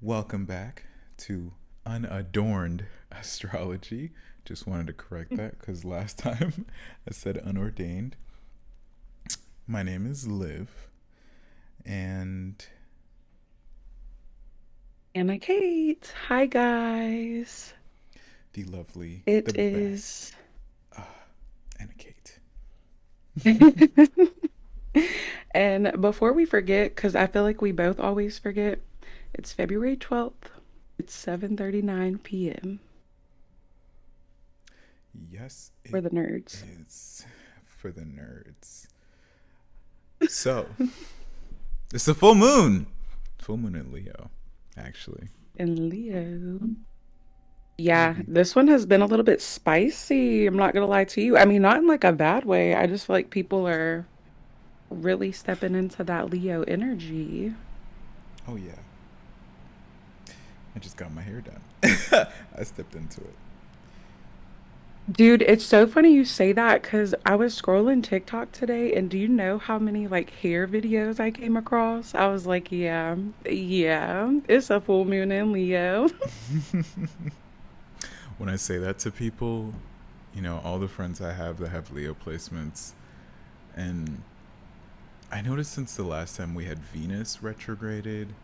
Welcome back to Unadorned Astrology. Just wanted to correct that because last time I said unordained. My name is Liv, and Anna Kate. Hi, guys. the lovely, the It best, is. Anna Kate. And before we forget, because I feel like we both always forget, it's February 12th. It's 7:39 p.m. Yes, for it the nerds. is for the nerds. So, it's a full moon. Full moon in Leo, actually. And Leo. We'll Yeah, be. this one has been a little bit spicy. I'm not gonna lie to you. I mean, not in like a bad way. I just feel like people are really stepping into that Leo energy. Oh, yeah. I just got my hair done. I stepped into it. Dude, it's so funny you say that because I was scrolling TikTok today, and do you know how many like hair videos I came across? I was like, yeah, it's a full moon in Leo. When I say that to people, all the friends I have that have Leo placements, and I noticed since the last time we had Venus retrograded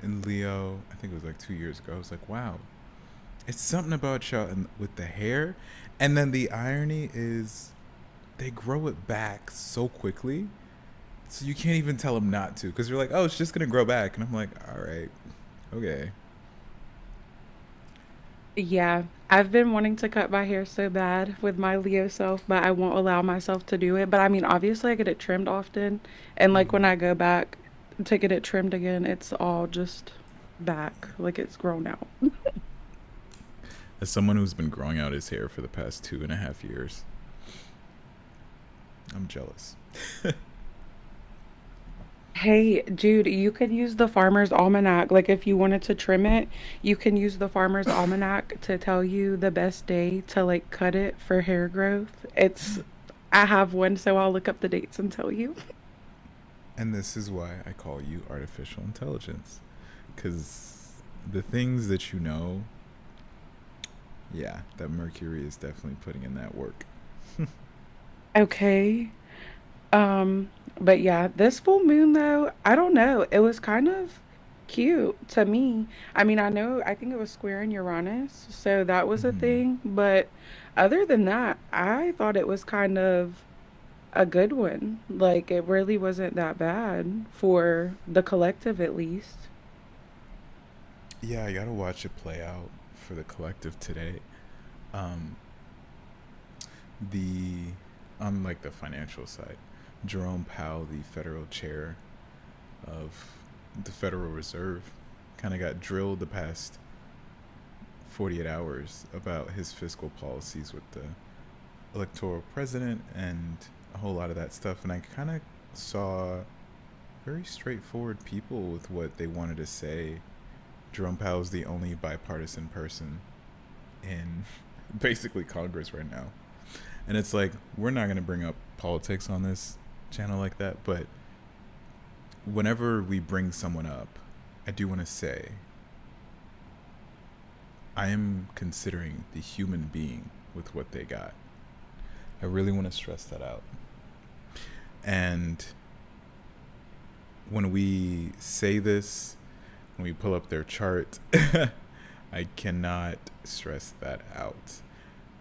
in Leo, I think it was like 2 years ago, I was like, wow, it's something about y'all and with the hair. And then the irony is they grow it back so quickly, so you can't even tell them not to, because you're like, oh, it's just going to grow back. And I'm like, all right, okay. Yeah, I've been wanting to cut my hair so bad with my Leo self, but I won't allow myself to do it. But I mean, obviously, I get it trimmed often, and like when I go back to get it trimmed again, it's all just back, like it's grown out. As someone who's been growing out his hair for the past 2.5 years, I'm jealous. Hey, dude, you could use the Farmer's Almanac. Like, if you wanted to trim it, you can use the Farmer's Almanac to tell you the best day to like cut it for hair growth. I have one, so I'll look up the dates and tell you. And this is why I call you artificial intelligence. Because the things that you know, yeah, that Mercury is definitely putting in that work. Okay. But yeah, this full moon though, I don't know. It was kind of cute to me. I mean, I think it was square in Uranus, so that was a Mm-hmm. thing. But other than that, I thought it was kind of a good one. Like it really wasn't that bad for the collective at least. Yeah, I gotta watch it play out for the collective today. Um, the on like the financial side, Jerome Powell, the federal chair of the Federal Reserve, kind of got drilled the past 48 hours about his fiscal policies with the electoral president and a whole lot of that stuff. And I kind of saw very straightforward people with what they wanted to say. Jerome Powell's the only bipartisan person in basically Congress right now. And it's like, we're not going to bring up politics on this channel like that, but whenever we bring someone up, I do want to say I am considering the human being with what they got. I really want to stress that out. And when we say this, when we pull up their chart, I cannot stress that out.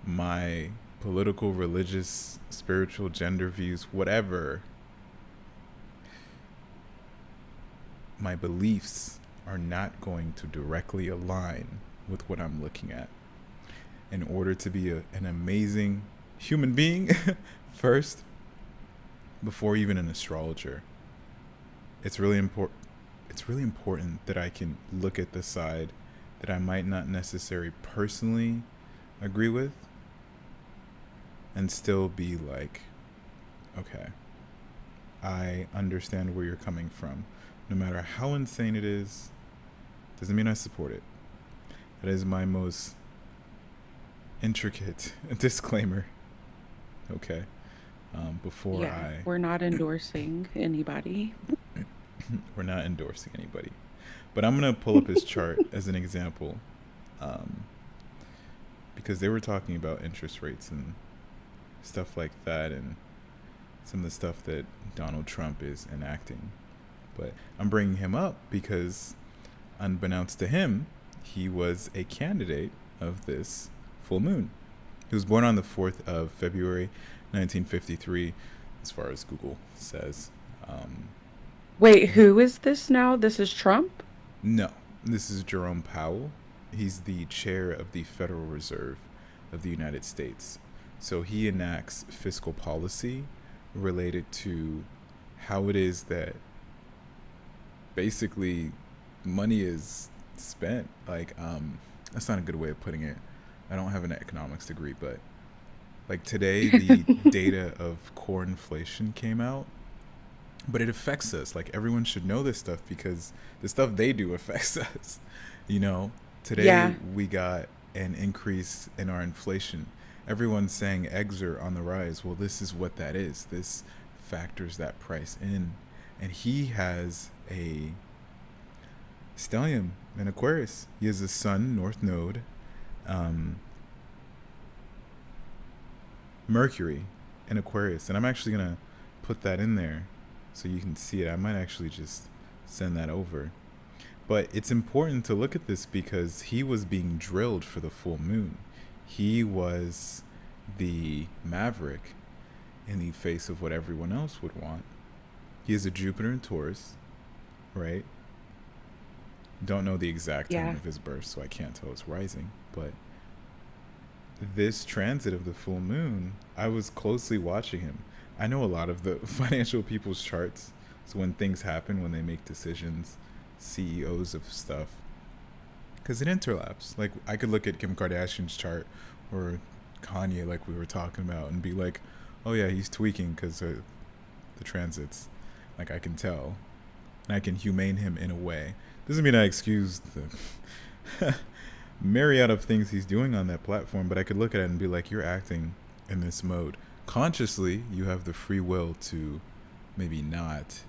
My political, religious, spiritual, gender views, whatever, my beliefs are not going to directly align with what I'm looking at. In order to be an amazing human being, first, before even an astrologer, it's really important. It's really important that I can look at the side that I might not necessarily personally agree with and still be like, okay, I understand where you're coming from. No matter how insane it is, doesn't mean I support it. That is my most intricate disclaimer. Okay. Before Yeah, I, we're not endorsing anybody. we're not endorsing anybody. But I'm gonna pull up his chart as an example, um, because they were talking about interest rates and stuff like that, and some of the stuff that Donald Trump is enacting. But I'm bringing him up because, unbeknownst to him, he was a candidate of this full moon. He was born on the 4th of February, 1953, as far as Google says. Um, Wait, who is this now? This is Trump? no, this is Jerome Powell. He's the chair of the Federal Reserve of the United States. So he enacts fiscal policy related to how it is that basically money is spent. Like, that's not a good way of putting it. I don't have an economics degree, but like today, the data of core inflation came out, but it affects us. Like everyone should know this stuff because the stuff they do affects us. You know, today Yeah. we got an increase in our inflation. Everyone's saying eggs are on the rise. Well, this is what that is. This factors that price in. And he has a stellium in Aquarius. He has a sun, North Node, um, Mercury in Aquarius. And I'm actually going to put that in there so you can see it. I might actually just send that over. But it's important to look at this because he was being drilled for the full moon. He was the maverick in the face of what everyone else would want. He is a Jupiter in Taurus, right? Don't know the exact time Yeah. of his birth, so I can't tell it's rising. But this transit of the full moon, I was closely watching him. I know a lot of the financial people's charts. So when things happen, when they make decisions, CEOs of stuff, because it interlaps. Like I could look at Kim Kardashian's chart or Kanye, like we were talking about, and be like, "Oh yeah, he's tweaking because of the transits." Like I can tell, and I can humane him in a way. Doesn't mean I excuse the myriad of things he's doing on that platform, but I could look at it and be like, "You're acting in this mode consciously. You have the free will to maybe not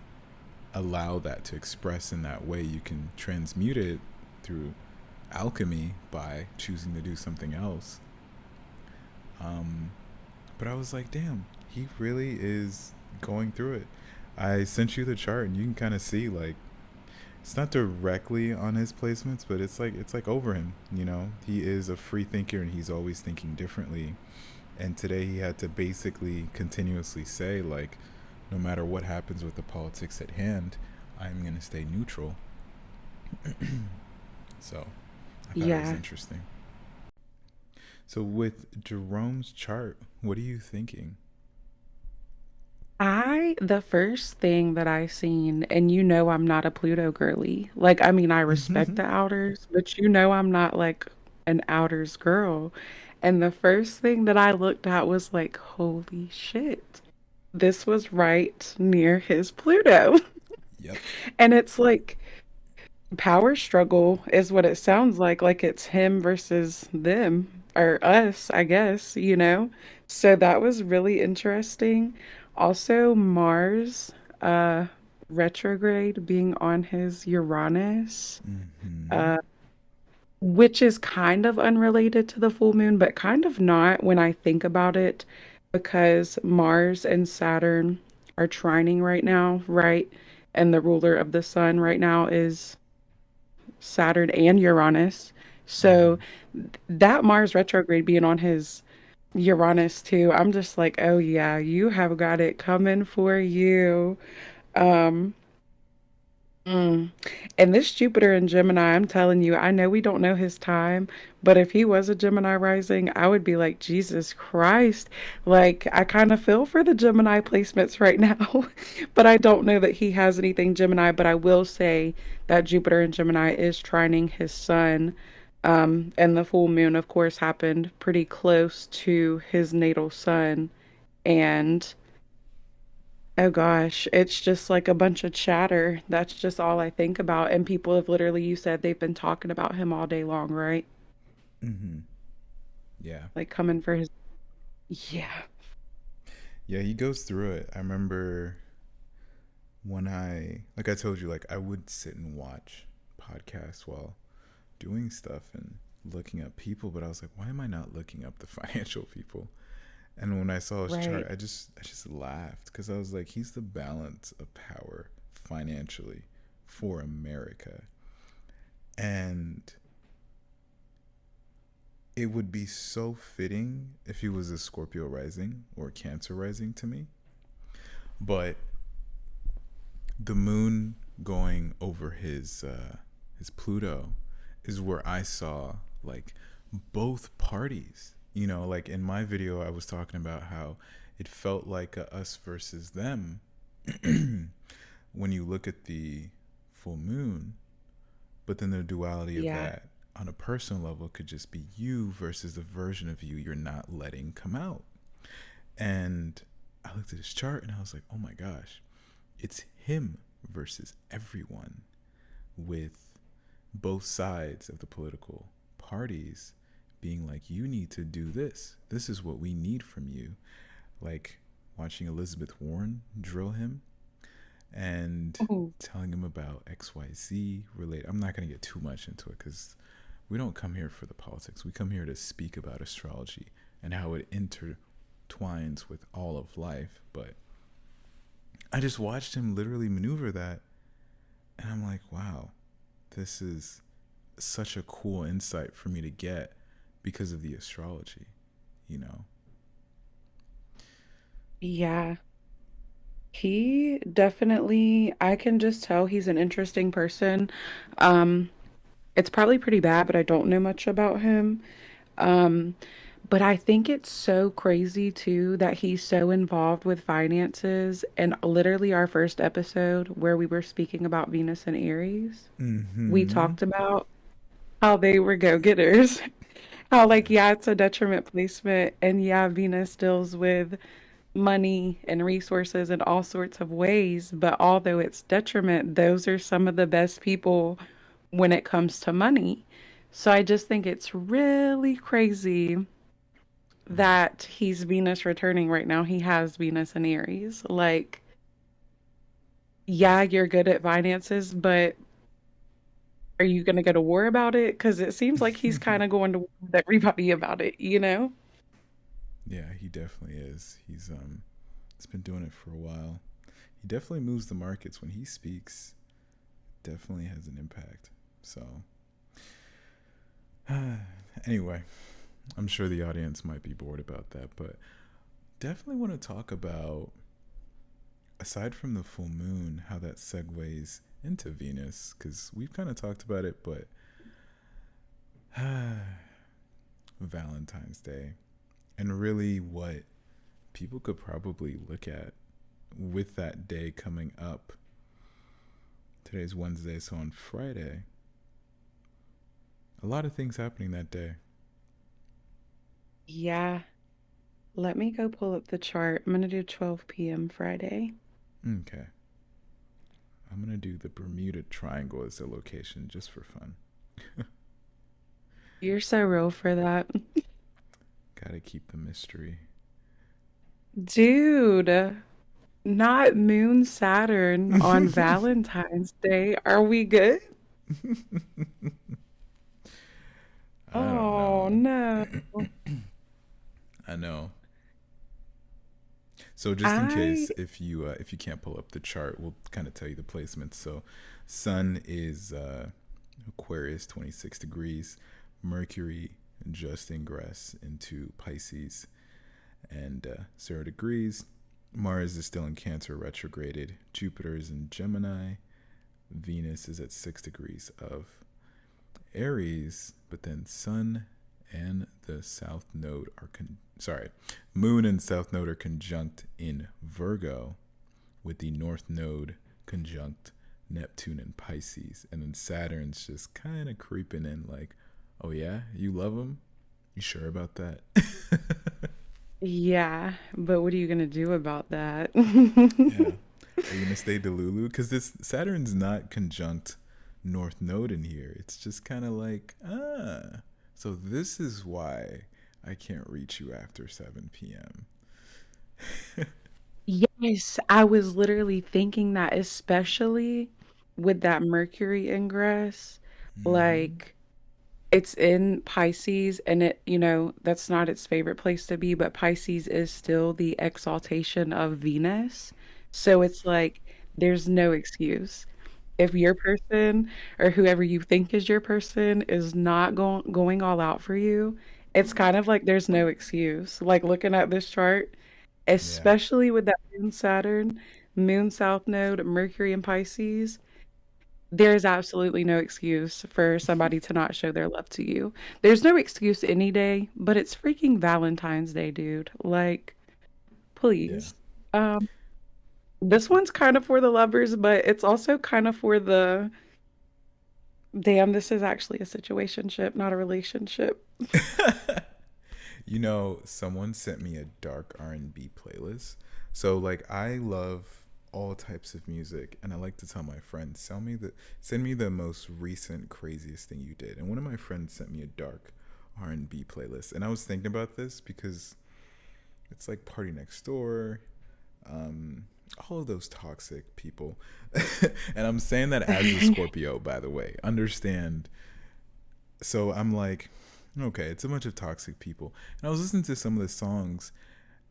allow that to express in that way. You can transmute it through alchemy by choosing to do something else." Um, but I was like, damn, he really is going through it. I sent you the chart, and you can kind of see like it's not directly on his placements, but it's like over him. You know, he is a free thinker, and he's always thinking differently. And today he had to basically continuously say like, no matter what happens with the politics at hand, I'm gonna stay neutral. So I thought it was Yeah. interesting. So with Jerome's chart, what are you thinking? The first thing that I seen, and you know I'm not a Pluto girly. Like, I mean, I respect the outers, but you know I'm not like an outers girl. And the first thing that I looked at was like, holy shit. This was right near his Pluto. Yep. And it's like power struggle is what it sounds like. Like it's him versus them or us, I guess, you know? So that was really interesting. Also, Mars, uh, retrograde being on his Uranus, Mm-hmm. uh, which is kind of unrelated to the full moon, but kind of not when I think about it, because Mars and Saturn are trining right now, right? And the ruler of the sun right now is Saturn and Uranus. Mm-hmm. So that Mars retrograde being on his Uranus too, I'm just like, oh yeah, you have got it coming for you. Um, mm. And this Jupiter in Gemini, I'm telling you, I know we don't know his time, but if he was a Gemini rising, I would be like, Jesus Christ. Like, I kind of feel for the Gemini placements right now, but I don't know that he has anything Gemini. But I will say that Jupiter in Gemini is trining his sun. And the full moon, of course, happened pretty close to his natal sun. And oh gosh, it's just like a bunch of chatter. That's just all I think about. And people have literally, you said they've been talking about him all day long, right? Mm-hmm. Yeah. Like coming for his. Yeah. Yeah, he goes through it. I remember when like I told you, like I would sit and watch. podcast while doing stuff and looking up people, but I was like, why am I not looking up the financial people? And when I saw his chart, Right. I just laughed because I was like, he's the balance of power financially for America. And it would be so fitting if he was a Scorpio rising or a Cancer rising to me. But the moon going over his Pluto is where I saw like both parties. You know, like in my video, I was talking about how it felt like a us versus them when you look at the full moon, but then the duality of Yeah. that on a personal level could just be you versus the version of you you're not letting come out. And I looked at his chart and I was like, oh my gosh, it's him versus everyone, with both sides of the political parties being like, you need to do this. This is what we need from you. Like watching Elizabeth Warren drill him and Oh, telling him about XYZ related. I'm not going to get too much into it because we don't come here for the politics. We come here to speak about astrology and how it intertwines with all of life. But I just watched him literally maneuver that, and I'm like, wow, this is such a cool insight for me to get because of the astrology, you know? yeah. He definitely, I can just tell he's an interesting person. Um, it's probably pretty bad, but I don't know much about him. Um, but I think it's so crazy too that he's so involved with finances. And literally, our first episode where we were speaking about Venus and Aries, we Mm-hmm. talked about how they were go-getters. How, like, Yeah. yeah, it's a detriment placement, and yeah, Venus deals with money and resources in all sorts of ways. But although it's detriment, those are some of the best people when it comes to money. So I just think it's really crazy Yeah. that he's Venus returning right now. He has Venus in Aries. Like, yeah, you're good at finances, but are you going to go to war about it? Because it seems like he's kind of going to war with everybody about it, you know? Yeah, he definitely is. He's been doing it for a while. He definitely moves the markets when he speaks. Definitely has an impact. So, anyway, I'm sure the audience might be bored about that, but definitely want to talk about, aside from the full moon, how that segues into Venus, because we've kind of talked about it, but Valentine's Day, and really what people could probably look at with that day coming up. Today's Wednesday, so on Friday, a lot of things happening that day. Yeah. Let me go pull up the chart. I'm going to do 12 p.m. Friday. Okay. I'm going to do the Bermuda Triangle as the location just for fun. You're so real for that. Gotta keep the mystery. Dude, not Moon Saturn on Valentine's Day. Are we good? I don't Oh, know. no. I know. So just in I, case, if you can't pull up the chart, we'll kind of tell you the placements. So, Sun is Aquarius, 26 degrees. Mercury just ingress into Pisces and 0 degrees. Mars is still in Cancer, retrograded. Jupiter is in Gemini. Venus is at 6 degrees of Aries, but then Sun and the South Node are Moon and South Node are conjunct in Virgo, with the North Node conjunct Neptune and Pisces, and then Saturn's just kind of creeping in, like, oh yeah, you love him? You sure about that? yeah, but what are you gonna do about that? Yeah. Are you gonna stay Delulu? Because this Saturn's not conjunct North Node in here. It's just kind of like, ah. So this is why I can't reach you after 7 p.m. Yes, I was literally thinking that, especially with that Mercury ingress. Mm-hmm. Like, it's in Pisces, and that's not its favorite place to be, but Pisces is still the exaltation of Venus. So it's like there's no excuse. If your person or whoever you think is your person is not going all out for you, it's kind of like there's no excuse. Like looking at this chart, Yeah. especially with that Moon Saturn, Moon South Node, Mercury in Pisces, there's absolutely no excuse for somebody to not show their love to you. There's no excuse any day, but it's freaking Valentine's Day, dude. Like, Yeah. please. Um, this one's kind of for the lovers, but it's also kind of for the damn, this is actually a situationship, not a relationship. Someone sent me a dark R&B playlist. So like I love all types of music and I like to tell my friends, send me the most recent craziest thing you did. And one of my friends sent me a dark R&B playlist. And I was thinking about this because it's like Party Next Door, um all of those toxic people. And I'm saying that as a Scorpio, by the way. Understand. So I'm like, okay, it's a bunch of toxic people. And I was listening to some of the songs,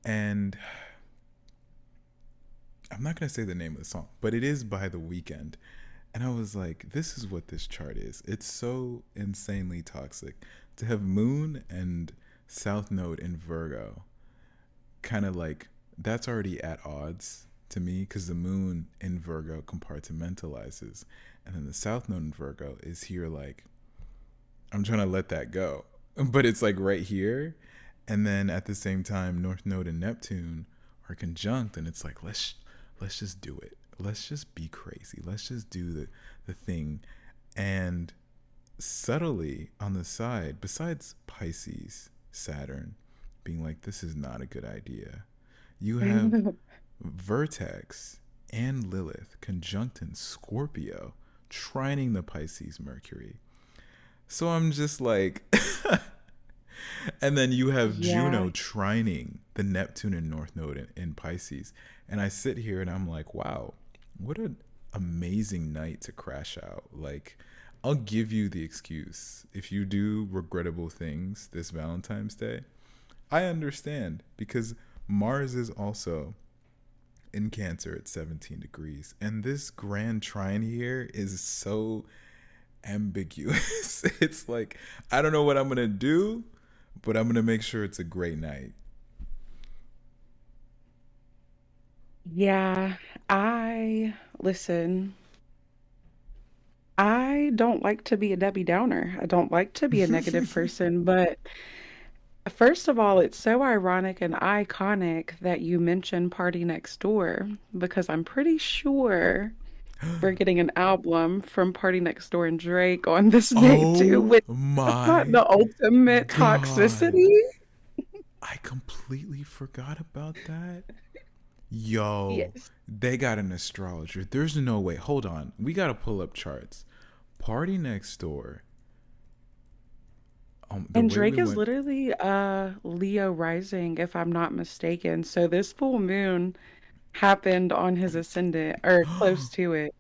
and I'm not gonna say the name of the song, but it is by The Weeknd. And I was like, this is what this chart is. It's so insanely toxic to have Moon and South Node in Virgo. Kind of like that's already at odds to me because the Moon in Virgo compartmentalizes, and then the South Node in Virgo is here like I'm trying to let that go. But it's like right here. And then at the same time, North Node and Neptune are conjunct, and it's like let's just do it. Let's just be crazy. Let's just do the thing. And subtly on the side, besides Pisces, Saturn being like, this is not a good idea, you have Vertex and Lilith conjunct in Scorpio, trining the Pisces Mercury. So I'm just like, and then you have Yeah. Juno trining the Neptune and North Node in Pisces. And I sit here and I'm like, wow, what an amazing night to crash out. Like, I'll give you the excuse. If you do regrettable things this Valentine's Day, I understand because Mars is also in Cancer at 17 degrees. And this grand trine here is so ambiguous. It's like I don't know what I'm gonna do, but I'm gonna make sure it's a great night. Yeah, listen, I don't like to be a Debbie Downer. I don't like to be a negative person, but first of all, it's so ironic and iconic that you mentioned Party Next Door because I'm pretty sure we're getting an album from Party Next Door and Drake on this day too, Oh which that's not my the ultimate god. toxicity. I completely forgot about that. Yo, Yes. they got an astrologer. There's no way. Hold on. We got to pull up charts. Party Next Door. The And way we Drake is went. literally Leo rising, if I'm not mistaken. So this full moon happened on his ascendant or close to it.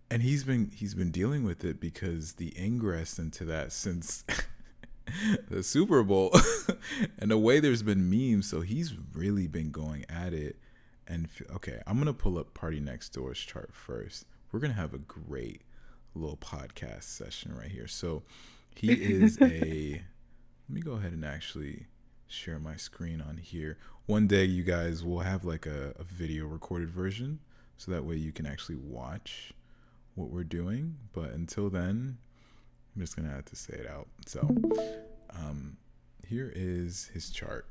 And he's been dealing with it because the ingress into that since the Super Bowl, and the way there's been memes, so he's really been going at it. And okay, I'm gonna pull up Party Next Door's chart first. We're gonna have a great little podcast session right here. So he is a. Let me go ahead and actually share my screen on here. One day, you guys will have like a video recorded version, so that way you can actually watch what we're doing. But until then, I'm just gonna have to say it out. So, um, here is his chart.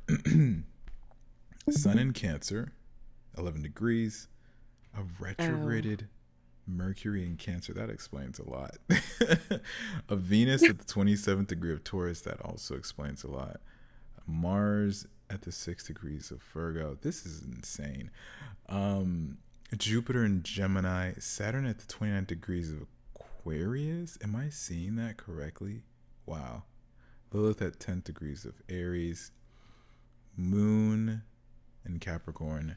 Sun in Cancer, 11 degrees. A Oh. retrograded Mercury in Cancer. That explains a lot. A Venus at the 27th degree of Taurus. That also explains a lot. Mars at the 6 degrees of Virgo. This is insane. Um, Jupiter in Gemini. Saturn at the 29 degrees of Aquarius. Am I seeing that correctly? Wow. Lilith at 10 degrees of Aries. Moon in Capricorn.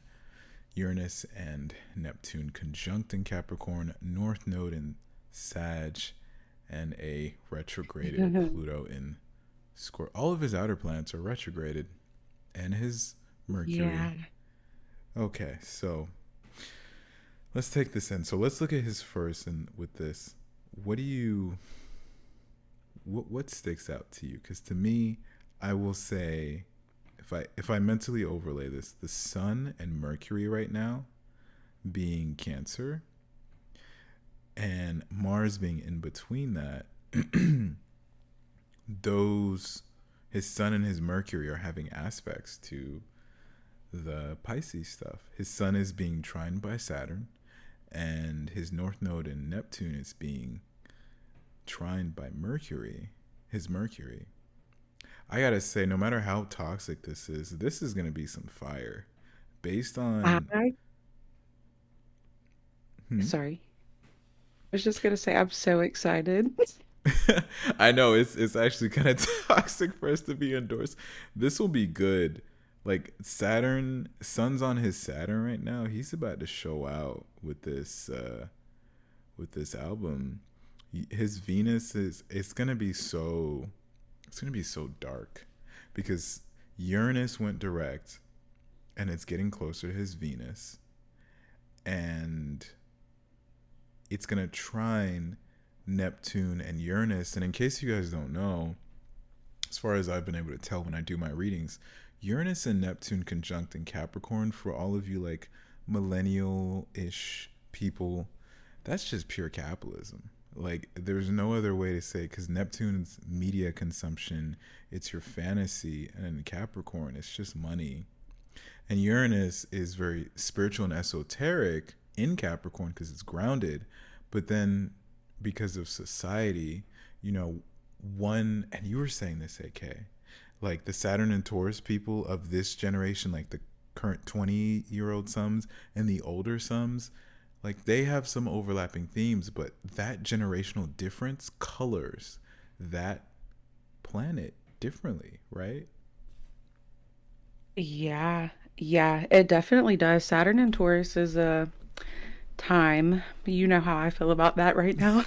Uranus and Neptune conjunct in Capricorn. North Node in Sag. and a retrograded Pluto in Scorpio. All of his outer planets are retrograded, and his Mercury. Yeah. Okay, so let's take this in. So let's look at his first, and with this, what do you what sticks out to you? Because to me, I will say, if I mentally overlay this, the Sun and Mercury right now being Cancer, and Mars being in between that, those his Sun and his Mercury are having aspects to the Pisces stuff. His Sun is being trined by Saturn, and his North Node in Neptune is being trined by Mercury. His Mercury. I gotta say, no matter how toxic this is gonna be some fire, based on. I Hmm? sorry. I was just gonna say I'm so excited. I know it's actually kind of toxic for us to be endorsed. This will be good. Like Saturn, Sun's on his Saturn right now. He's about to show out with this album. His Venus is it's gonna be so dark because Uranus went direct and it's getting closer to his Venus, and it's gonna trine Neptune and Uranus. And in case you guys don't know, as far as I've been able to tell when I do my readings, Uranus and Neptune conjunct in Capricorn, for all of you like millennial ish people, that's just pure capitalism. Like, there's no other way to say, because Neptune's media consumption, it's your fantasy, and in Capricorn, it's just money. And Uranus is very spiritual and esoteric in Capricorn because it's grounded, but then because of society, you know, one, and you were saying this, AK, like the Saturn and Taurus people of this generation, like the current 20-year-old sums and the older sums, like they have some overlapping themes, but that generational difference colors that planet differently, right? Yeah, yeah, it definitely does. Saturn and Taurus is a time. You know how I feel about that right now.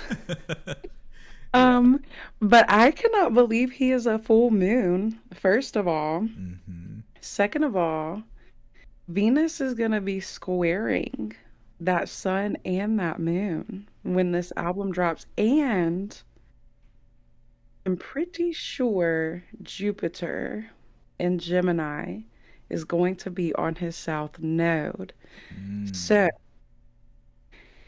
Yeah. Um, but I cannot believe he is a full moon, first of all. Mm-hmm. Second of all, Venus is going to be squaring that sun and that moon when this album drops. And I'm pretty sure Jupiter in Gemini is going to be on his south node. So Mm.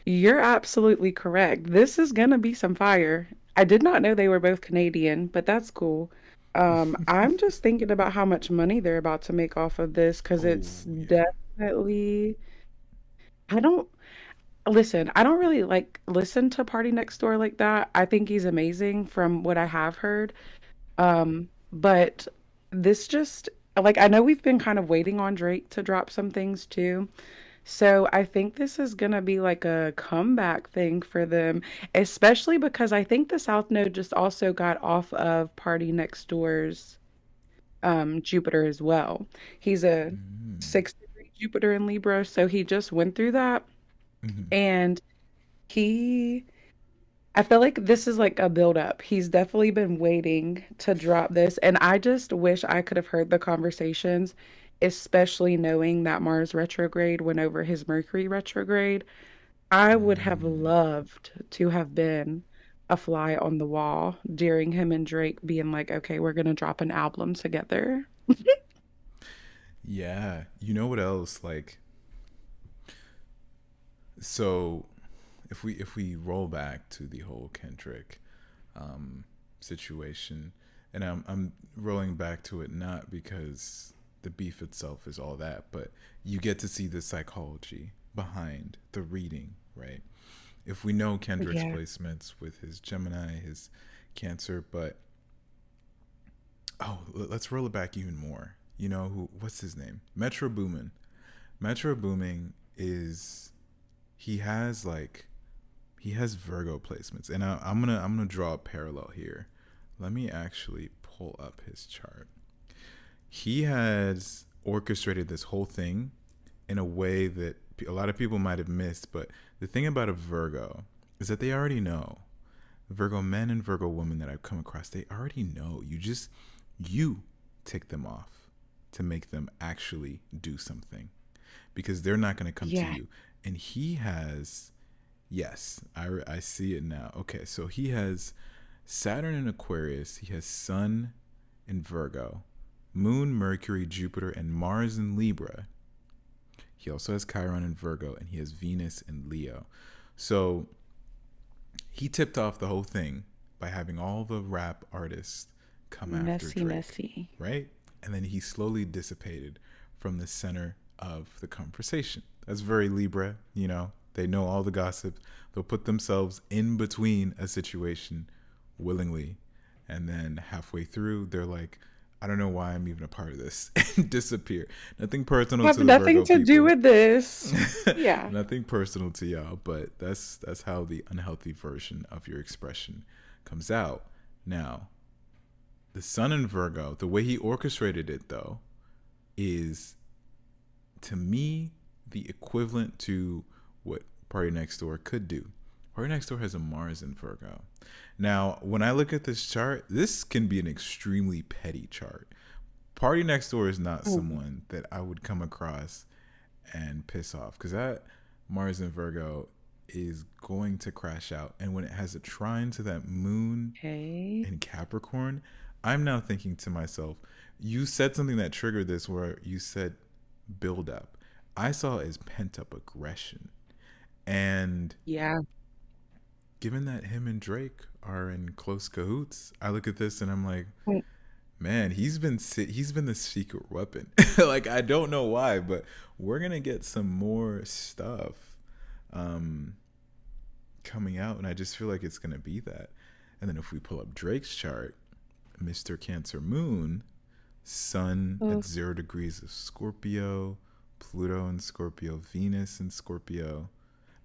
you're absolutely correct. This is gonna be some fire. I did not know they were both Canadian, but that's cool. I'm just thinking about how much money they're about to make off of this because Oh it's yeah. definitely. I don't listen. I don't really like listen to Party Next Door like that. I think he's amazing from what I have heard. But this just like I know we've been kind of waiting on Drake to drop some things too. So I think this is gonna be like a comeback thing for them, especially because I think the South Node just also got off of Party Next Door's Jupiter as well. He's a Mm. 6 degree Jupiter in Libra, so he just went through that Mm-hmm. and he I feel like this is like a build up. He's definitely been waiting to drop this, and I just wish I could have heard the conversations, especially knowing that Mars retrograde went over his Mercury retrograde. I would have Mm. loved to have been a fly on the wall during him and Drake being like, okay, we're gonna drop an album together. Yeah. You know what else? Like, so if we roll back to the whole Kendrick situation, and I'm rolling back to it not because the beef itself is all that, but you get to see the psychology behind the reading, right? If we know Kendrick's Yeah. placements with his Gemini, his Cancer, but let's roll it back even more. You know who? What's his name? Metro Boomin. Metro Booming is he has like he has Virgo placements, and I'm gonna draw a parallel here. Let me actually pull up his chart. He has orchestrated this whole thing in a way that a lot of people might have missed. But the thing about a Virgo is that they already know. Virgo men and Virgo women that I've come across, they already know. You tick them off to make them actually do something because they're not going to come to Yeah. you. And he has, yes, I see it now. Okay, so he has Saturn in Aquarius, he has Sun in Virgo, Moon, Mercury, Jupiter, and Mars in Libra. He also has Chiron in Virgo, and he has Venus in Leo. So he tipped off the whole thing by having all the rap artists come after Messy, Drake, messy. right? And then he slowly dissipated from the center of the conversation. That's very Libra, you know. They know all the gossip. They'll put themselves in between a situation willingly. And then halfway through, they're like, I don't know why I'm even a part of this, and disappear. Nothing personal Have to the nothing Virgo to do people. with this. Yeah. Nothing personal to y'all, but that's how the unhealthy version of your expression comes out. Now, the Sun in Virgo, the way he orchestrated it though, is to me the equivalent to what Party Next Door could do. Party Next Door has a Mars in Virgo. Now, when I look at this chart, this can be an extremely petty chart. Party Next Door is not Mm. someone that I would come across and piss off because that Mars in Virgo is going to crash out. And when it has a trine to that moon Okay. in Capricorn, I'm now thinking to myself, you said something that triggered this where you said build up. I saw it as pent up aggression. And Yeah. given that him and Drake are in close cahoots, I look at this and I'm like, Mm. man, he's been the secret weapon. Like I don't know why, but we're gonna get some more stuff um, coming out, and I just feel like it's gonna be that. And then if we pull up Drake's chart, Mr. Cancer Moon, Sun Mm. at 0 degrees of Scorpio, Pluto in Scorpio, Venus in Scorpio.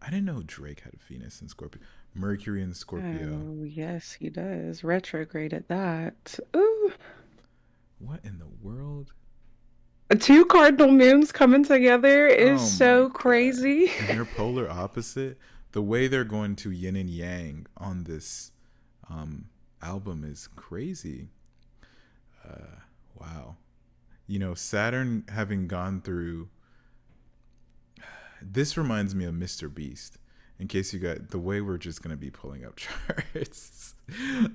I didn't know Drake had Venus in Scorpio. Mercury in Scorpio. Oh, yes, he does. Retrograde at that. Ooh. What in the world? Two cardinal moons coming together is Oh my so god. crazy. And they're polar opposite. The way they're going to yin and yang on this um, album is crazy. Wow. You know, Saturn having gone through this reminds me of Mr. Beast. In case you got the way we're just gonna be pulling up charts.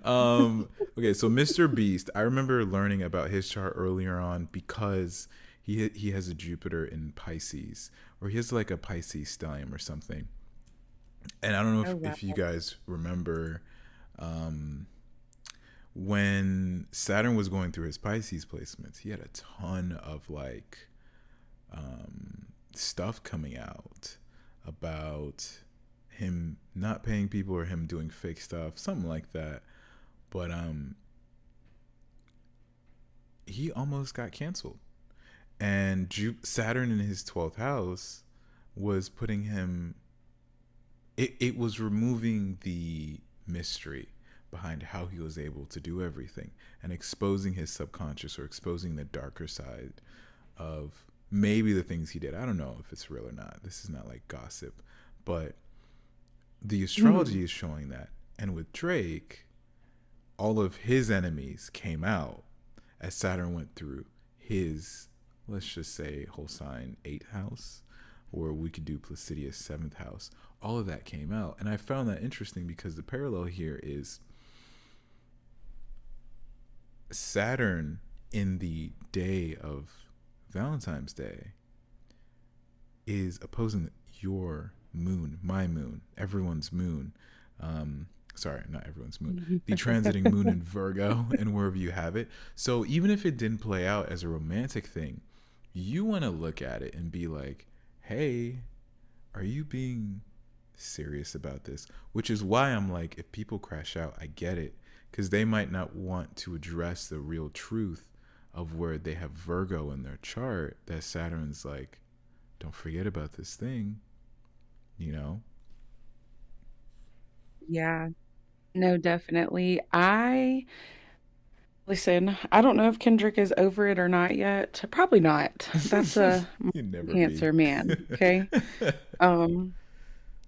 Okay, so Mr. Beast, I remember learning about his chart earlier on because he has a Jupiter in Pisces, or he has like a Pisces stellium or something. And I don't know Oh, if you wow. guys remember um, when Saturn was going through his Pisces placements, he had a ton of like stuff coming out about him not paying people or him doing fake stuff, something like that. But he almost got canceled. And Saturn in his 12th house was putting him, it was removing the mystery behind how he was able to do everything and exposing his subconscious or exposing the darker side of maybe the things he did. I don't know if it's real or not. This is not like gossip, but the Mm. astrology is showing that. And with Drake, all of his enemies came out as Saturn went through his, let's just say, whole sign 8th house, or we could do Placidius 7th house. All of that came out. And I found that interesting because the parallel here is Saturn in the day of Valentine's Day is opposing your moon, my moon, everyone's moon. Sorry, not everyone's moon. The transiting moon in Virgo and wherever you have it. So even if it didn't play out as a romantic thing, you want to look at it and be like, hey, are you being serious about this? Which is why I'm like, if people crash out, I get it. Because they might not want to address the real truth of where they have Virgo in their chart, that Saturn's like, don't forget about this thing, you know? Yeah. No, definitely. I listen, I don't know if Kendrick is over it or not yet. Probably not. That's a You'd never be. Cancer man, okay? Um,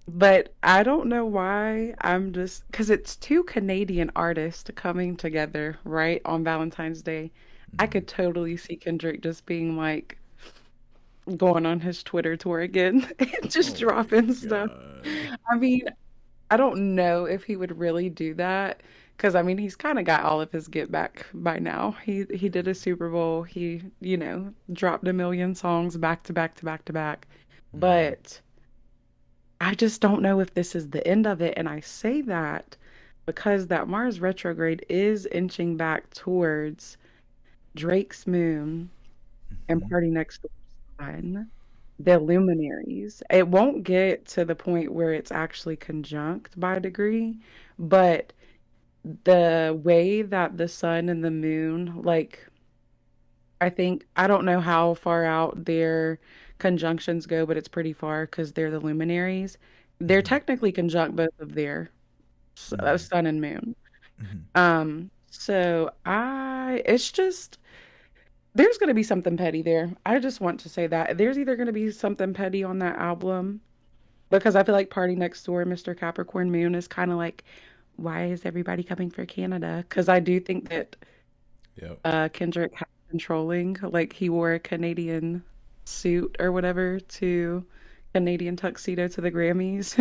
But I don't know why. I'm just because it's two Canadian artists coming together, right, on Valentine's Day. I Mm. could totally see Kendrick just being like going on his Twitter tour again and just Oh my dropping stuff. god. I mean, I don't know if he would really do that because I mean, he's kind of got all of his get back by now. He did a Super Bowl. He, dropped a million songs back to back to back to back. Mm. But I just don't know if this is the end of it. And I say that because that Mars retrograde is inching back towards Drake's moon and Mm-hmm. Party Next Door sun, the luminaries. It won't get to the point where it's actually conjunct by degree, but the way that the sun and the moon, like, I don't know how far out their conjunctions go, but it's pretty far because they're the luminaries. They're Mm-hmm. technically conjunct both of their Mm-hmm. sun and moon. Mm-hmm. So it's just there's going to be something petty there. I just want to say that there's either going to be something petty on that album because I feel like Party Next Door, Mr. Capricorn Moon is kind of like, why is everybody coming for Canada? Because I do think that Yep. Kendrick has controlling. Like he wore a Canadian suit or whatever to Canadian tuxedo to the Grammys.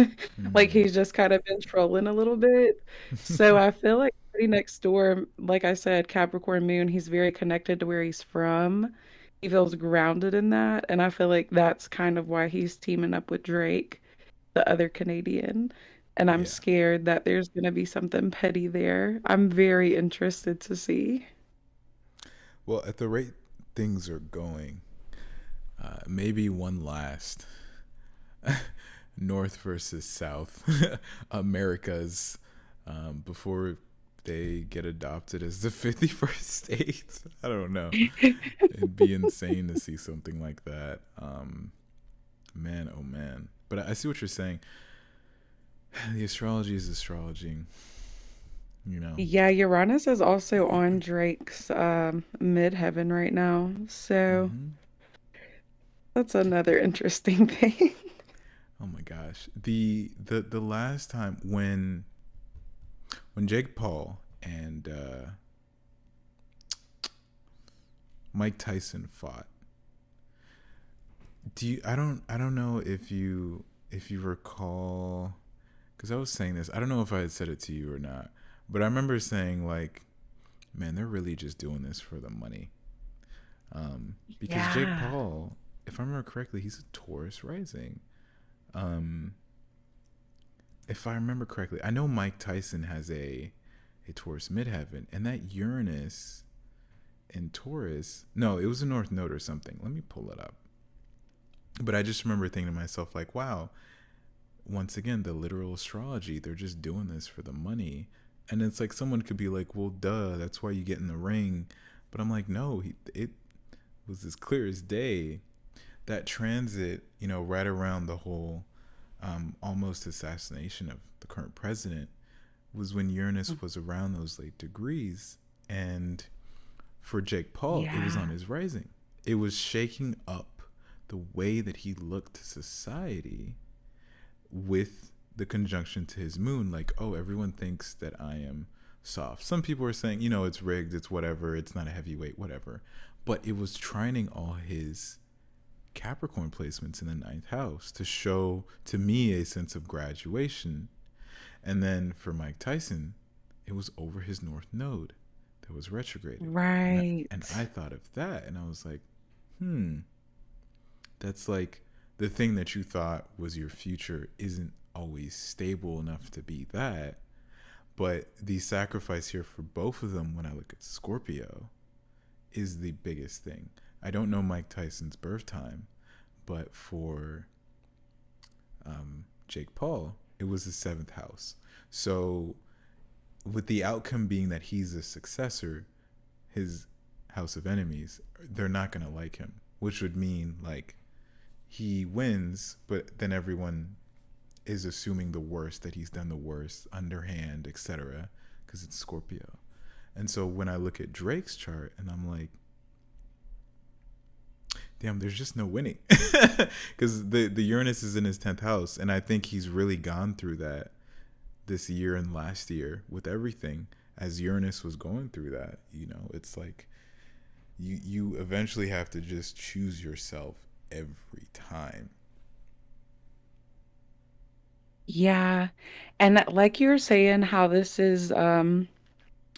Like Mm. he's just kind of been trolling a little bit. So I feel like Pretty Next Door, like I said, Capricorn Moon, he's very connected to where he's from. He feels grounded in that. And I feel like that's kind of why he's teaming up with Drake, the other Canadian. And I'm Yeah. scared that there's going to be something petty there. I'm very interested to see. Well, at the rate things are going, maybe one last North versus South Americas before they get adopted as the 51st state. I don't know. It'd be insane to see something like that. Man, oh man. But I see what you're saying. The astrology is astrology, you know. Yeah, Uranus is also on Drake's midheaven right now. So Hmm. that's another interesting thing. Oh my gosh. The last time when Jake Paul and Mike Tyson fought, I don't know if you recall, because I was saying this. I don't know if I had said it to you or not, but I remember saying like, man, they're really just doing this for the money. Because Jake Yeah. Paul, if I remember correctly, he's a Taurus rising. Um, if I remember correctly, I know Mike Tyson has a Taurus midheaven, and that Uranus in Taurus. No, it was a North Node or something. Let me pull it up. But I just remember thinking to myself, like, wow, once again, the literal astrology, they're just doing this for the money. And it's like someone could be like, well, duh, that's why you get in the ring. But I'm like, no, it was as clear as day. That transit, right around the whole almost assassination of the current president was when Uranus was around those late degrees. And for Jake Paul, it was on Yeah. his rising. It was shaking up the way that he looked to society with the conjunction to his moon. Like, oh, everyone thinks that I am soft. Some people are saying, it's rigged, it's whatever, it's not a heavyweight, whatever. But it was trining all his Capricorn placements in the ninth house to show to me a sense of graduation. And then for Mike Tyson, it was over his North Node that was retrograded. And Right. I thought of that and I was like, hmm, that's like the thing that you thought was your future isn't always stable enough to be that. But the sacrifice here for both of them when I look at Scorpio is the biggest thing. I don't know Mike Tyson's birth time, but for Jake Paul, it was the seventh house. So, with the outcome being that he's a successor, his house of enemies, they're not going to like him, which would mean like he wins, but then everyone is assuming the worst, that he's done the worst, underhand, etc., because it's Scorpio. And so when I look at Drake's chart and I'm like, damn, there's just no winning because the Uranus is in his 10th house, and I think he's really gone through that this year and last year with everything as Uranus was going through that. It's like you eventually have to just choose yourself every time. Yeah. And like you were saying, how this is,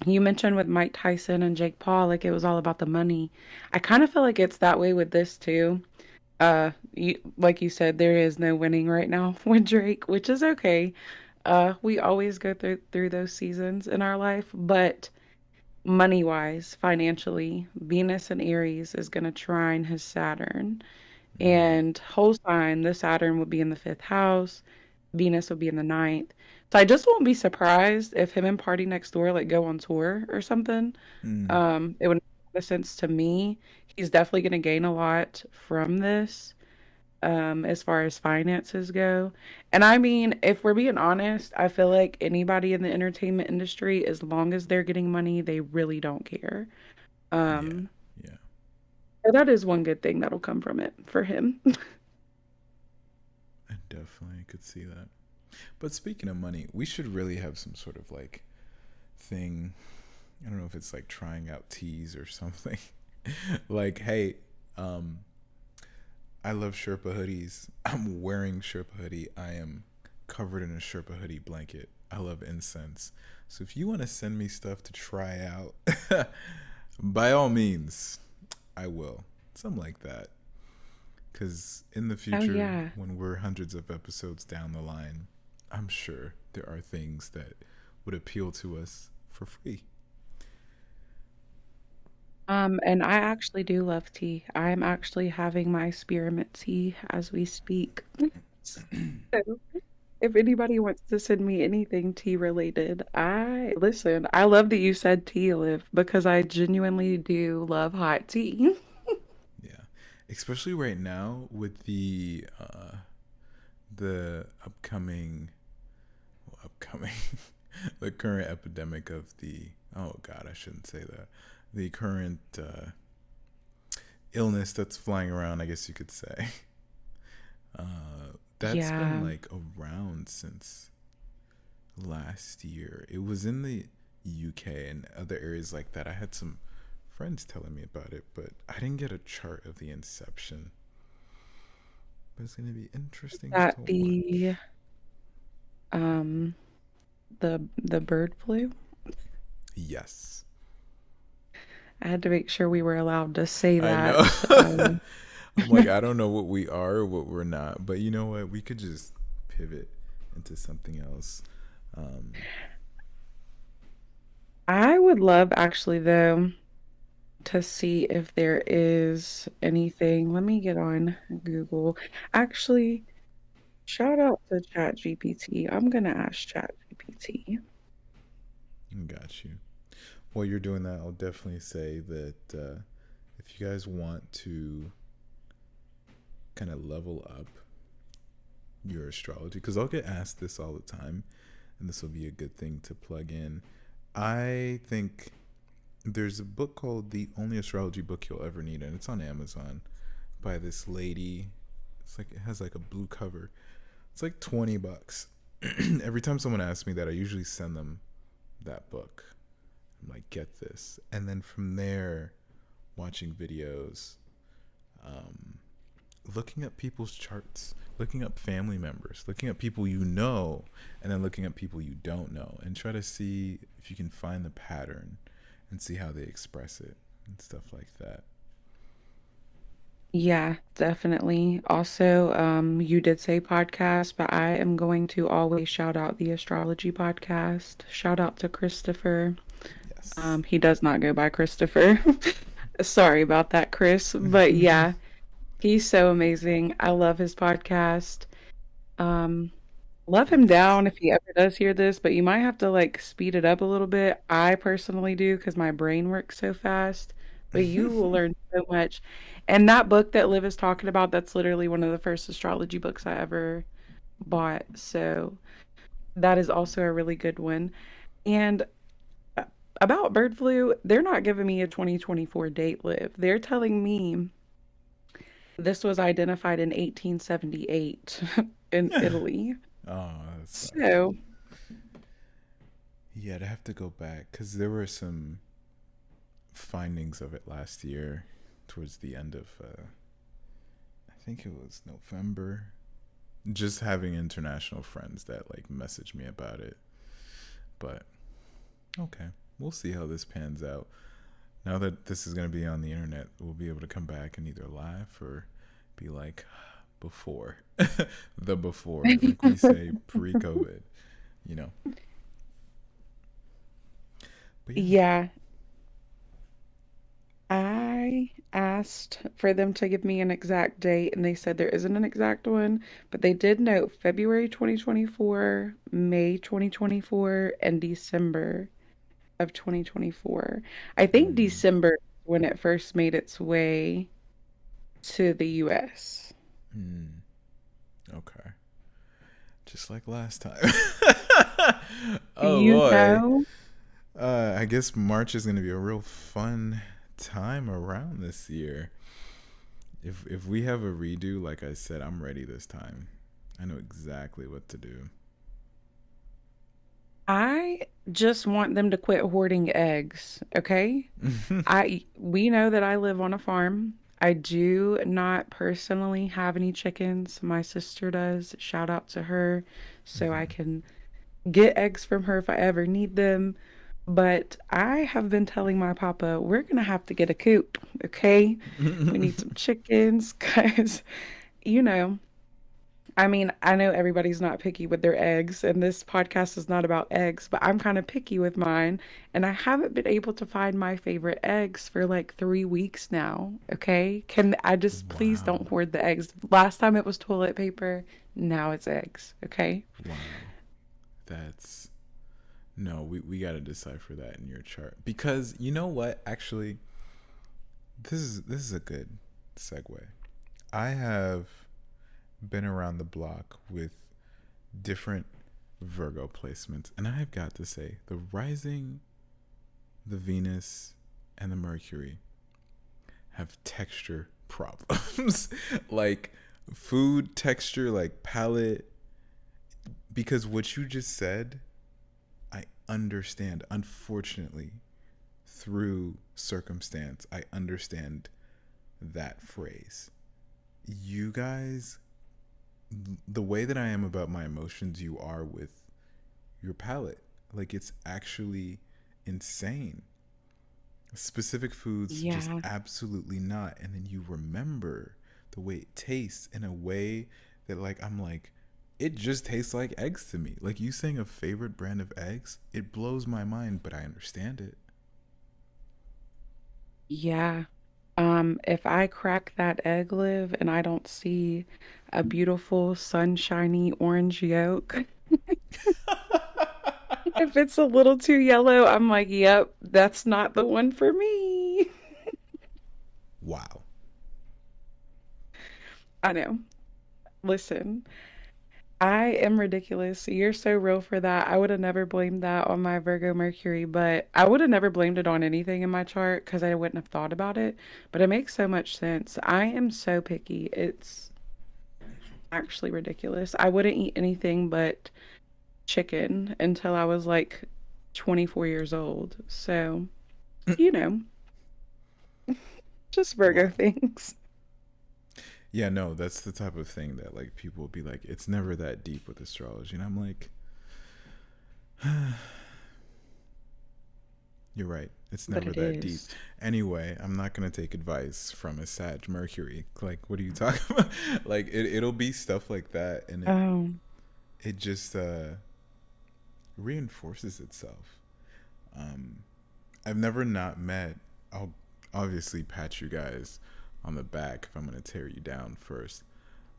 you mentioned with Mike Tyson and Jake Paul, like it was all about the money. I kind of feel like it's that way with this too. Like you said, there is no winning right now with Drake, which is okay. We always go through those seasons in our life, but money wise, financially, Venus and Aries is going to trine his Saturn. Mm, And whole sign, the Saturn would be in the fifth house, Venus would be in the ninth. So I just won't be surprised if him and Party Next Door like go on tour or something. mm, It would make a lot of sense to me. He's definitely going to gain a lot from this, as far as finances go. And I mean, if we're being honest, I feel like anybody in the entertainment industry, as long as they're getting money, they really don't care. yeah, Um, yeah, so that is one good thing that'll come from it for him. I definitely could see that. But speaking of money, we should really have some sort of like thing. I don't know if it's like trying out teas or something. Like, hey, um, I love Sherpa hoodies. I'm wearing Sherpa hoodie. I am covered in a Sherpa hoodie blanket. I love incense. So if you want to send me stuff to try out, by all means, I will. Something like that. Because in the Oh future, yeah. when we're hundreds of episodes down the line, I'm sure there are things that would appeal to us for free. And I actually do love tea. I'm actually having my spearmint tea as we speak. So if anybody wants to send me anything tea related, I listen. I love that you said tea, Liv, because I genuinely do love hot tea. Yeah, especially right now with the upcoming the current epidemic of the oh god, I shouldn't say that, the current illness that's flying around, I guess you could say. That's been Yeah. like around since last year. It was in the UK and other areas like that. I had some friends telling me about it, but I didn't get a chart of the inception. But it's going to be interesting That to the watch. um the bird flu. Yes. I had to make sure we were allowed to say I know. that. I'm like, I don't know what we are or what we're not, but you know what? We could just pivot into something else. Um, I would love actually though to see if there is anything. Let me get on Google. Actually, shout out to ChatGPT. I'm gonna ask ChatGPT. got you. While you're doing that, I'll definitely say that if you guys want to kind of level up your astrology, because I'll get asked this all the time, and this will be a good thing to plug in. I think there's a book called The Only Astrology Book You'll Ever Need, and it's on Amazon by this lady. It's like it has like a blue cover. It's like $20. Every time someone asks me that, I usually send them that book. I'm like, get this, and then from there, watching videos, um, looking at people's charts, looking up family members, looking at people you know, and then looking at people you don't know, and try to see if you can find the pattern and see how they express it and stuff like that. Yeah, definitely. Also, you did say podcast, but I am going to always shout out the astrology podcast. Shout out to Christopher. Yes. He does not go by Christopher. Sorry about that, Chris. But yeah, he's so amazing. I love his podcast. Um, Love him Yes. down if he ever does hear this, but you might have to like speed it up a little bit. I personally do because my brain works so fast, but you will learn so much. And that book that Liv is talking about, that's literally one of the first astrology books I ever bought. So that is also a really good one. And uh, about bird flu, they're not giving me a 2024 date, Liv. They're telling me This was identified in 1878 in Italy. Oh, that sucks. So, Yeah, I'd have to go back because there were some findings of it last year towards the end of, I think it was November. Just having international friends that like message me about it. But okay, we'll see how this pans out. Now that this is going to be on the internet, we'll be able to come back and either laugh or be like, before. The before, like we say pre COVID, you know. But yeah. yeah, I asked for them to give me an exact date, and they said there isn't an exact one, but they did note February 2024, May 2024, and December of 2024. I think Mm, December when it first made its way to the US. mm, okay. Just like last time. Oh You boy. know, I guess March is going to be a real fun time around this year. If we have a redo, like I said, I'm ready this time. I know exactly what to do. I just want them to quit hoarding eggs, okay? We know that I live on a farm. I do not personally have any chickens. My sister does. Shout out to her so I can get eggs from her if I ever need them. But I have been telling my papa, we're gonna have to get a coop, okay? We need some chickens because, you know, I mean, I know everybody's not picky with their eggs, and this podcast is not about eggs, but I'm kind of picky with mine, and I haven't been able to find my favorite eggs for like 3 weeks now. Okay? Can I just please Wow. don't hoard the eggs? Last time it was toilet paper, now it's eggs. Okay? Wow. That's no, we gotta decipher that in your chart. Because you know what? Actually, this is a good segue. I have been around the block with different Virgo placements, and I've got to say, the rising, the Venus, and the Mercury have texture problems. Like food texture, like palate. Because what you just said, I understand. Unfortunately, through circumstance, I understand that phrase. You guys, the way that I am about my emotions, you are with your palate. Like it's actually insane. Specific foods, just Yeah. absolutely not. And then you remember the way it tastes in a way that, like, I'm like, it just tastes like eggs to me. Like you saying a favorite brand of eggs, it blows my mind, but I understand it. Yeah. If I crack that egg live and I don't see a beautiful sunshiny orange yolk, if it's a little too yellow, I'm like, yep, that's not the one for me. Wow. I know. Listen, I am ridiculous. You're so real for that. I would have never blamed that on my Virgo Mercury, but I would have never blamed it on anything in my chart because I wouldn't have thought about it. But it makes so much sense. I am so picky. It's actually ridiculous. I wouldn't eat anything but chicken until I was like 24 years old. So, you know, just Virgo Wow. things. Yeah, no, that's the type of thing that like people will be like, it's never that deep with astrology. And I'm like, you're right. It's But never it that deep. is. Anyway, I'm not gonna take advice from a Sag Mercury. Like, what are you talking about? Like, it'll be stuff like that, and Oh, it just reinforces itself. Um, I've never not met. I'll obviously pat you guys on the back if I'm gonna tear you down first.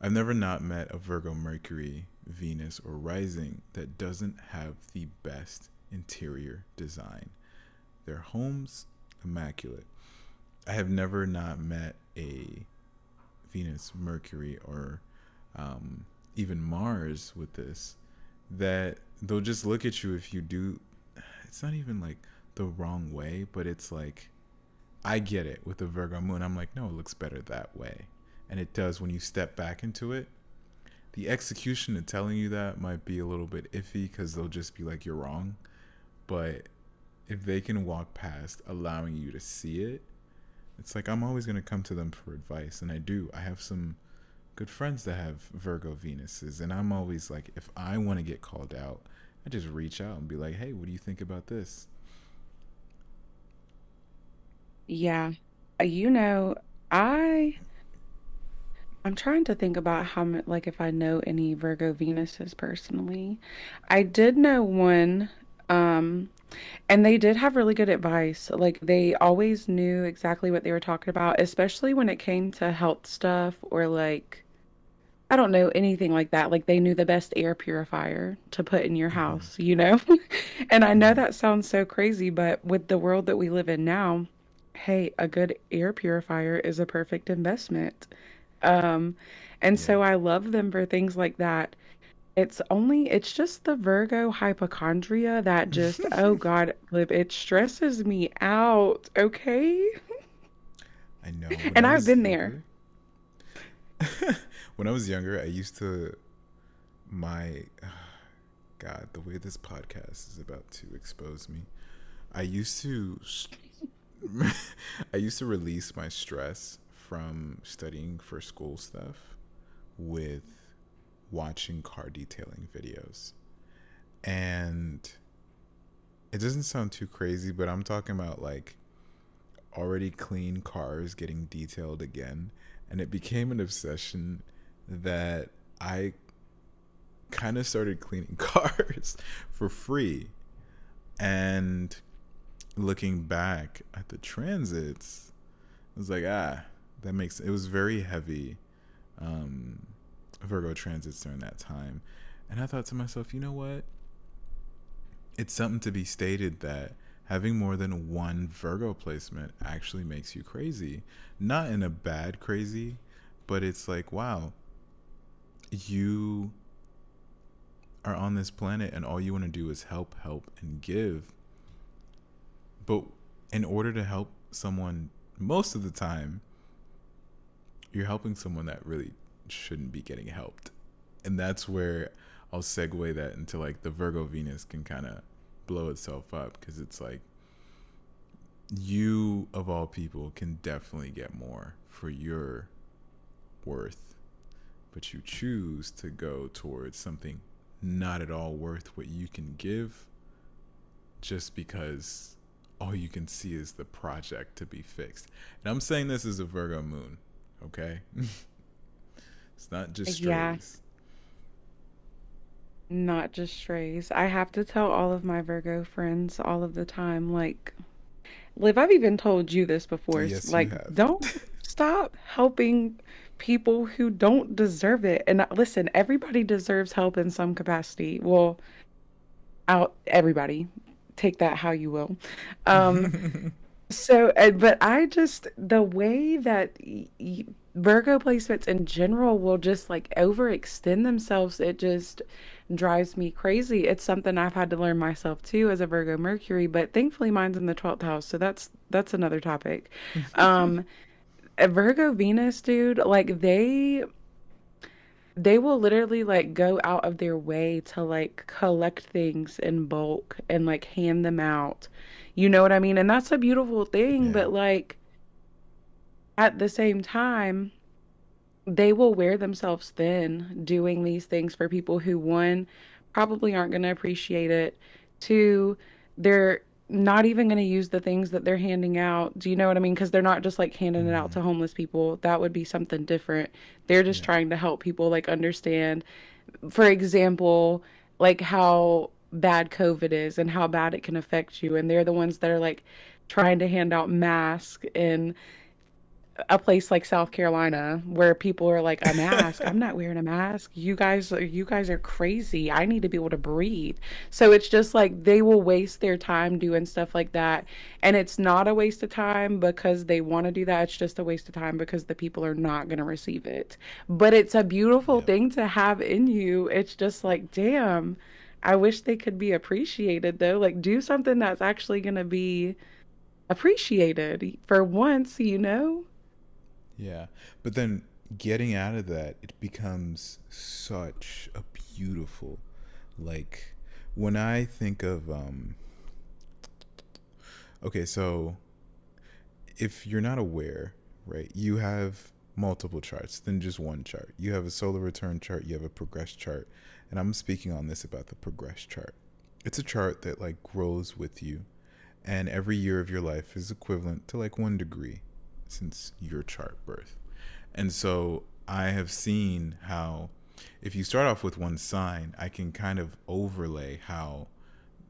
I've never not met a Virgo Mercury, Venus, or Rising that doesn't have the best interior design. Their homes immaculate. I have never not met a Venus, Mercury, or even Mars with this that they'll just look at you if you do. It's not even like the wrong way, but it's like I get it with the Virgo Moon. I'm like, no, it looks better that way, And it does when you step back into it. The execution of telling you that might be a little bit iffy because they'll just be like, you're wrong. But if they can walk past allowing you to see it, it's like I'm always going to come to them for advice. And I do. I have some good friends that have Virgo Venuses. And I'm always like, if I want to get called out, I just reach out and be like, hey, what do you think about this? Yeah. You know, I I'm trying to think about like if I know any Virgo Venuses personally. I did know one, um, and they did have really good advice. Like they always knew exactly what they were talking about, especially when it came to health stuff or like I don't know anything like that. Like they knew the best air purifier to put in your Mm-hmm. house, you know? And I know Mm-hmm. that sounds so crazy, but with the world that we live in now, hey, a good air purifier is a perfect investment. Um, and Yeah. so I love them for things like that. It's just the Virgo hypochondria that just, oh God, Lib, it stresses me out, okay? I know. When And I I've was been there. younger, when I was younger, I used to my God, the way this podcast is about to expose me. I used to I used to release my stress from studying for school stuff with watching car detailing videos. And it doesn't sound too crazy, but I'm talking about like already clean cars getting detailed again. And it became an obsession that I kind of started cleaning cars for free. And looking back at the transits, I was like, that makes it was very heavy um, Virgo transits during that time. And I thought to myself, you know what? It's something to be stated that having more than one Virgo placement actually makes you crazy. Not in a bad crazy, but it's like, wow, you are on this planet and all you want to do is help, help, and give. But in order to help someone, most of the time, you're helping someone that really shouldn't be getting helped. And that's where I'll segue that into like the Virgo Venus can kind of blow itself up because it's like you, of all people, can definitely get more for your worth, but you choose to go towards something not at all worth what you can give just because all you can see is the project to be fixed. And I'm saying this as a Virgo moon, okay? It's not just Yeah, strays. not just strays. I have to tell all of my Virgo friends all of the time, like, Liv, I've even told you this before. Yes, you Like, have. don't stop helping people who don't deserve it. And listen, everybody deserves help in some capacity. Well, out everybody. Take that how you will. Um, but I just, the way that Virgo placements in general will just like overextend themselves, it just drives me crazy. It's something I've had to learn myself too as a Virgo Mercury, but thankfully mine's in the 12th house, so that's another topic. Um, a Virgo Venus, dude, like they will literally like go out of their way to like collect things in bulk and like hand them out. You know what I mean? And that's a beautiful thing, Yeah. but like at the same time, they will wear themselves thin doing these things for people who, one, probably aren't going to appreciate it. Two, they're not even going to use the things that they're handing out. Do you know what I mean? Because they're not just like handing it out Mm-hmm. to homeless people. That would be something different. They're just Yeah. trying to help people like understand, for example, like how bad COVID is and how bad it can affect you. And they're the ones that are like trying to hand out masks and a place like South Carolina where people are like a mask. I'm not wearing a mask. You guys are crazy. I need to be able to breathe. So it's just like they will waste their time doing stuff like that. And it's not a waste of time because they want to do that. It's just a waste of time because the people are not going to receive it. But it's a beautiful Yep. thing to have in you. It's just like, damn, I wish they could be appreciated though. Like do something that's actually going to be appreciated for once, you know? Yeah. But then getting out of that, it becomes such a beautiful, like, when I think of okay, so if you're not aware, right, you have multiple charts than just one chart. You have a solar return chart, you have a progress chart, and I'm speaking on this about the progress chart. It's a chart that like grows with you, and every year of your life is equivalent to like 1 degree since your chart birth. And so I have seen how if you start off with one sign, I can kind of overlay how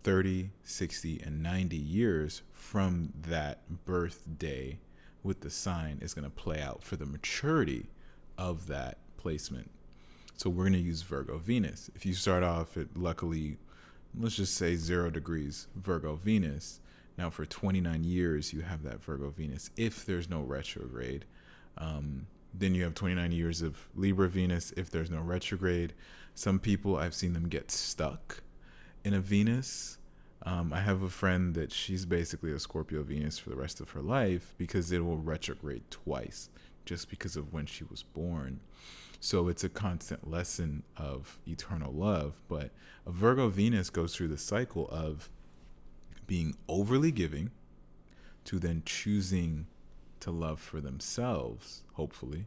30, 60, and 90 years from that birthday with the sign is going to play out for the maturity of that placement. So we're going to use Virgo Venus. If you start off at, luckily, let's just say 0 degrees Virgo Venus, now for 29 years you have that Virgo Venus. If there's no retrograde, then you have 29 years of Libra Venus if there's no retrograde. Some people, I've seen them get stuck in a Venus. I have a friend that she's basically a Scorpio Venus for the rest of her life because it will retrograde twice just because of when she was born. So it's a constant lesson of eternal love. But a Virgo Venus goes through the cycle of being overly giving to then choosing to love for themselves, hopefully,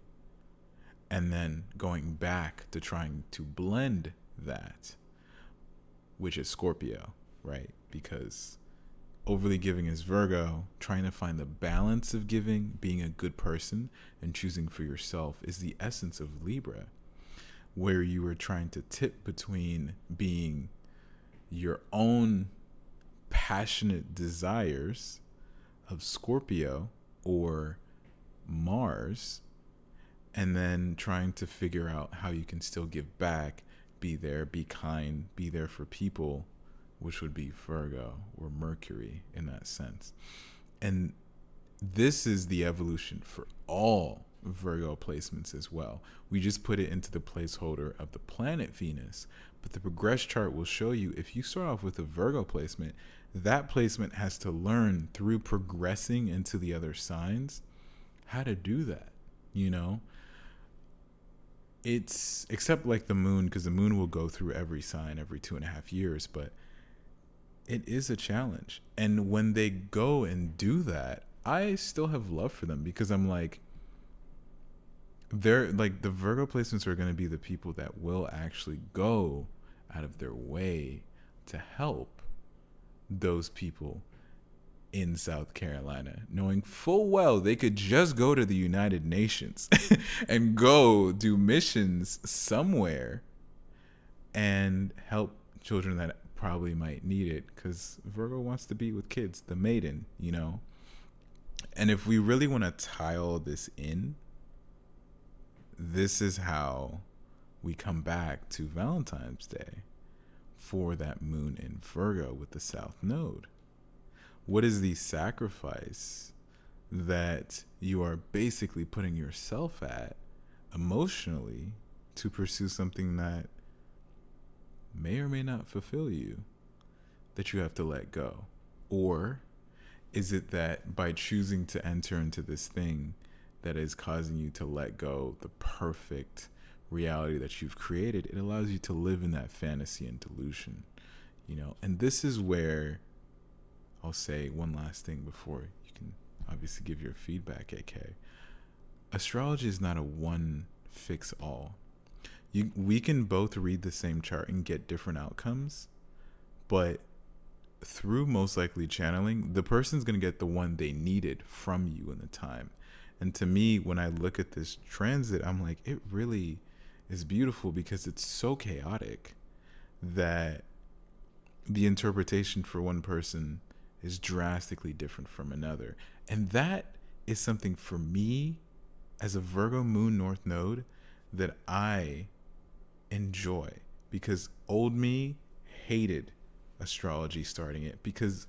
and then going back to trying to blend that, which is Scorpio, right? Because overly giving is Virgo, trying to find the balance of giving, being a good person, and choosing for yourself is the essence of Libra, where you are trying to tip between being your own passionate desires of Scorpio or Mars, and then trying to figure out how you can still give back, be there, be kind, be there for people, which would be Virgo or Mercury in that sense. And this is the evolution for all Virgo placements as well. We just put it into the placeholder of the planet Venus, but the progress chart will show you if you start off with a Virgo placement, that placement has to learn through progressing into the other signs how to do that, you know? It's except like the moon, because the moon will go through every sign every 2.5 years, but it is a challenge. And when they go and do that, I still have love for them because I'm like, they're like the Virgo placements are going to be the people that will actually go out of their way to help those people in South Carolina, knowing full well they could just go to the United Nations and go do missions somewhere and help children that probably might need it, because Virgo wants to be with kids, the maiden, you know? And if we really want to tie all this in, this is how we come back to Valentine's Day for that moon in Virgo with the South Node. What is the sacrifice that you are basically putting yourself at emotionally to pursue something that may or may not fulfill you, that you have to let go? Or is it that by choosing to enter into this thing that is causing you to let go the perfect reality that you've created, it allows you to live in that fantasy and delusion, you know? And this is where I'll say one last thing before you can obviously give your feedback, AK. Astrology is not a one fix all. We can both read the same chart and get different outcomes, but through most likely channeling, the person's going to get the one they needed from you in the time. And to me, when I look at this transit, I'm like, it really is beautiful because it's so chaotic that the interpretation for one person is drastically different from another. And that is something for me as a Virgo Moon North Node that I enjoy, because old me hated astrology starting it because,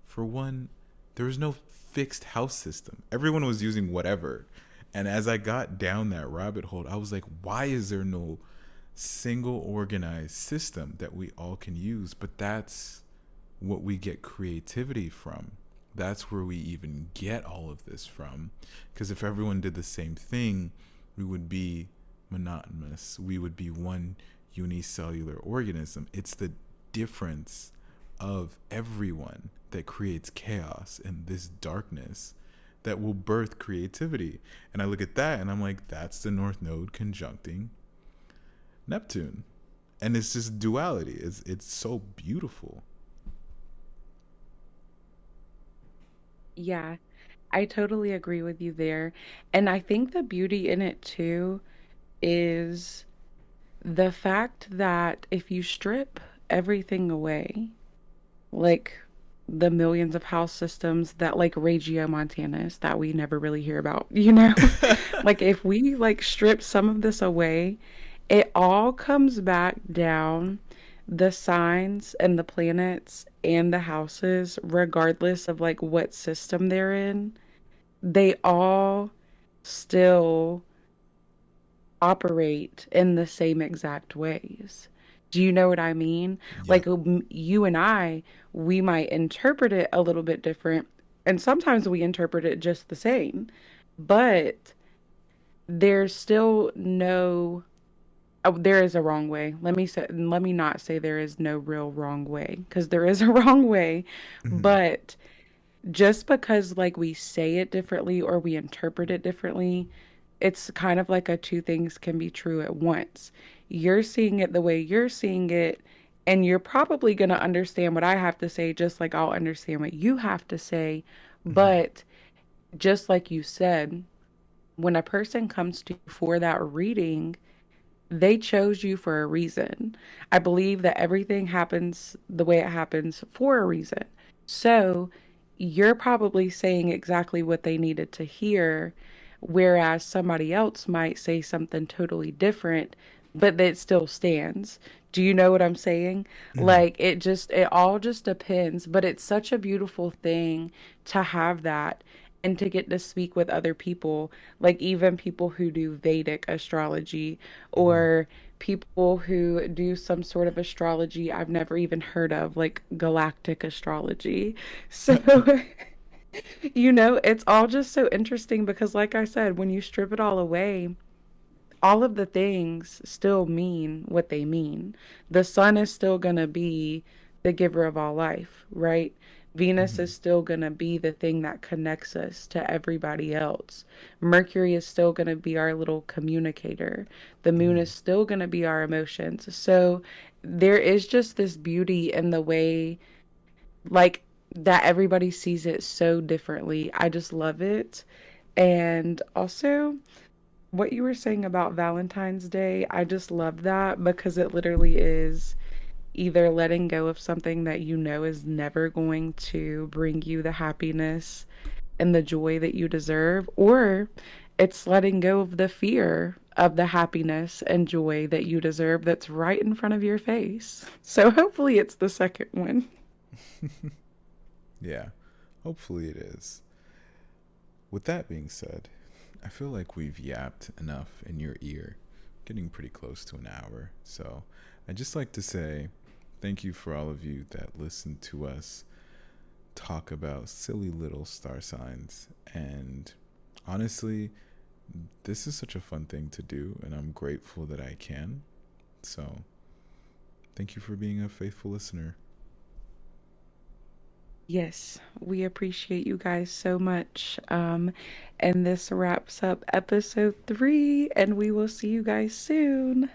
for one, there was no fixed house system. Everyone was using whatever. And as I got down that rabbit hole, I was like, why is there no single organized system that we all can use? But that's what we get creativity from. That's where we even get all of this from. Because if everyone did the same thing, We would be monotonous. We would be one unicellular organism. It's the difference of everyone that creates chaos and this darkness that will birth creativity. And I look at that and I'm like, that's the North Node conjuncting Neptune. And it's just duality. It's so beautiful. Yeah, I totally agree with you there. And I think the beauty in it too is the fact that if you strip everything away, like the millions of house systems that like Reggio Montanus that we never really hear about, you know? Like if we like strip some of this away, it all comes back down the signs and the planets and the houses, regardless of like what system they're in, they all still operate in the same exact ways. Do you know what I mean? Yep. Like you and I, we might interpret it a little bit different, and sometimes we interpret it just the same, but there's still no, oh, there is a wrong way. Let me not say there is no real wrong way, because there is a wrong way, Mm-hmm. but just because like we say it differently or we interpret it differently, it's kind of like a two things can be true at once. You're seeing it the way you're seeing it, and you're probably going to understand what I have to say just like I'll understand what you have to say. Mm-hmm. But just like you said, when a person comes to you for that reading, they chose you for a reason. I believe that everything happens the way it happens for a reason. So you're probably saying exactly what they needed to hear, whereas somebody else might say something totally different, but that still stands. Do you know what I'm saying? Mm-hmm. Like it all just depends, but it's such a beautiful thing to have that and to get to speak with other people, like even people who do Vedic astrology Mm-hmm. or people who do some sort of astrology I've never even heard of, like galactic astrology. So, it's all just so interesting because, like I said, when you strip it all away, all of the things still mean what they mean. The sun is still going to be the giver of all life, right? Venus Mm-hmm. is still going to be the thing that connects us to everybody else. Mercury is still going to be our little communicator. The moon Mm-hmm. is still going to be our emotions. So there is just this beauty in the way, like, that everybody sees it so differently. I just love it. And also, what you were saying about Valentine's Day, I just love that because it literally is either letting go of something that you know is never going to bring you the happiness and the joy that you deserve, or it's letting go of the fear of the happiness and joy that you deserve that's right in front of your face. So hopefully it's the second one. Yeah. Hopefully it is. With that being said, I feel like we've yapped enough in your ear, getting pretty close to an hour. So I'd just like to say thank you for all of you that listened to us talk about silly little star signs. And honestly, this is such a fun thing to do, and I'm grateful that I can. So thank you for being a faithful listener. Yes, we appreciate you guys so much. And this wraps up episode 3, and we will see you guys soon.